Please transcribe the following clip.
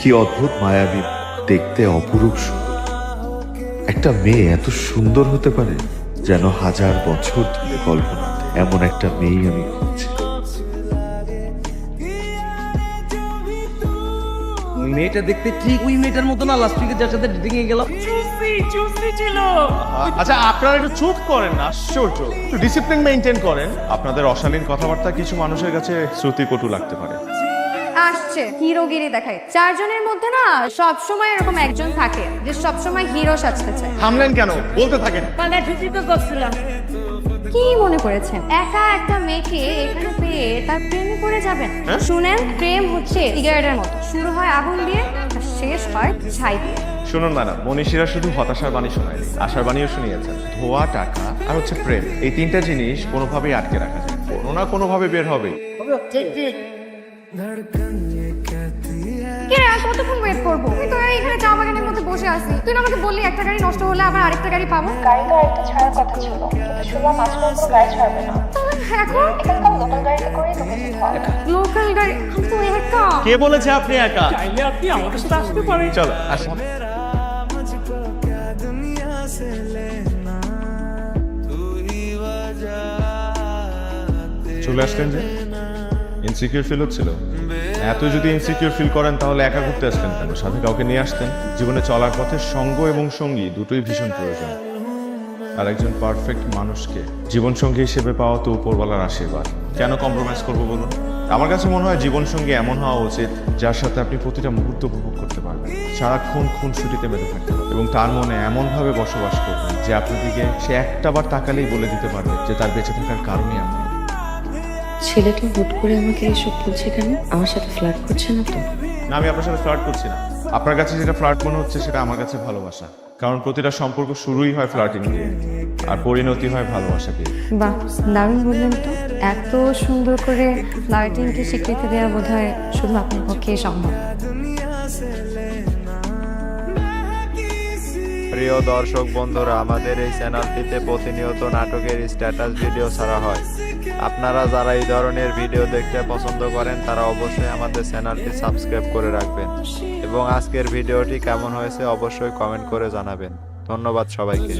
কি অদ্ভুত মায়াবী, দেখতে অপরূপ সুন্দর। একটা মেয়ে এত সুন্দর হতে পারে, যেন হাজার বছর ধরে কল্পনাতে এমন একটা মেয়ে আমি খুঁজছি। মেয়েটা দেখতে ঠিক ওই মেয়েটার মতো না, লাস্ট উইকে যার সাথে ডেটিং এ গেল। ছিল। আচ্ছা আপনারা একটু চুপ করেন না, আশ্চর্য। একটু ডিসিপ্লিন মেনটেন করেন। আপনাদের অশালীন কথাবার্তা কিছু মানুষের কাছে শ্রুতিকটু লাগতে পারে। আসছে হিরোগিরি দেখায়। চারজনের মধ্যে না সব সময় এরকম একজন থাকে যে সব সময় হিরো সাজতে চায়। থামলেন কেন? বলতে থাকেন। মানে ঠিকই তো করছিলাম। কি মনে করেছেন একা একটা মেয়েকে এখানে পেয়ে তার প্রেমে পড়ে যাবেন? শুনেন, প্রেম হচ্ছে সিগারেটের মতো, শুরু হয় আগুন দিয়ে আর শেষ হয় ছাই দিয়ে। শুনুন ম্যাডাম, মনীষীরা শুধু হতাশার বাণী শোনায়নি, আশার বাণীও শুনিয়েছেন। ধোয়া, টাকা আর হচ্ছে প্রেম, এই তিনটা জিনিস কোনোভাবেই আটকে রাখা যায়, কোনো না কোনোভাবে বের হবে। কে রে, আর কতক্ষণ ওয়েট করবো? তুই তো এখানে চা বাগানের মধ্যে বসে আছিস। তুই না আমাকে বললি একটা গাড়ি নষ্ট হলে আবার আরেকটা গাড়ি পাবো। গাড়ি তো আরেকটা ছাড়ার কথা ছিল, কিন্তু শুনলাম আজকে কোনো গাড়ি ছাড়বে না। তাহলে এখন এখানকার লোকাল গাড়িতে করেই তোকে যেতে হবে। লোকাল গাড়ি? আমি তো একা। কে বলেছে আপনি একা? চাইলে আপনি আমাদের সাথে আসতে পারেন। চলো আসুন। চলে আসলেন যে? ইনসিকিউর ফিল হচ্ছিল? এত যদি ইনসিকিউর ফিল করেন তাহলে একা ঘুরতে আসতেন কেন? সাথে কাউকে নিয়ে আসতেন। জীবনে চলার পথে সঙ্গ এবং সঙ্গী দুটোই ভীষণ প্রয়োজন। আর একজন পারফেক্ট মানুষকে জীবন সঙ্গী হিসেবে পাওয়া তো উপরওয়ালার আশীর্বাদ। কেন কম্প্রোমাইজ করবো বলুন? আমার কাছে মনে হয় জীবন সঙ্গী এমন হওয়া উচিত যার সাথে আপনি প্রতিটা মুহূর্ত উপভোগ করতে পারবেন, সারাক্ষণ খুনসুটিতে মেতে থাকতে পারবেন এবং তার মনে এমনভাবে বসবাস করবেন যে আপনার দিকে সে একটা বার তাকালেই বলে দিতে পারবে যে তার বেঁচে থাকার কারণই আপনি। ছেলেটা হুট করে আমাকে এসব বলছে কেন? আমার সাথে ফ্লার্ট করছে না তো? না, আমি আপনার সাথে ফ্লার্ট করছি না। আপনার কাছে যেটা ফ্লার্ট মনে হচ্ছে সেটা আমার কাছে ভালোবাসা। কারণ প্রতিটা সম্পর্ক শুরুই হয় ফ্লার্টিং দিয়ে, আর পরিণতি হয় ভালোবাসা দিয়ে। বাহ, দারুণ বললেন তো। এত সুন্দর করে ফ্লার্টিংকে স্বীকৃতি দেওয়া বোধ হয় শুধু আপনার পক্ষেই সম্ভব। প্রিয় দর্শক বন্ধুরা, আমাদের এই চ্যানেলটিতে প্রতিনিয়ত নাটকের স্ট্যাটাস ভিডিও ছাড়া হয়। আপনারা যারা এই ধরনের ভিডিও দেখতে পছন্দ করেন তারা অবশ্যই আমাদের চ্যানেলটি সাবস্ক্রাইব করে রাখবেন এবং আজকের ভিডিওটি কেমন হয়েছে অবশ্যই কমেন্ট করে জানাবেন। ধন্যবাদ সবাইকে।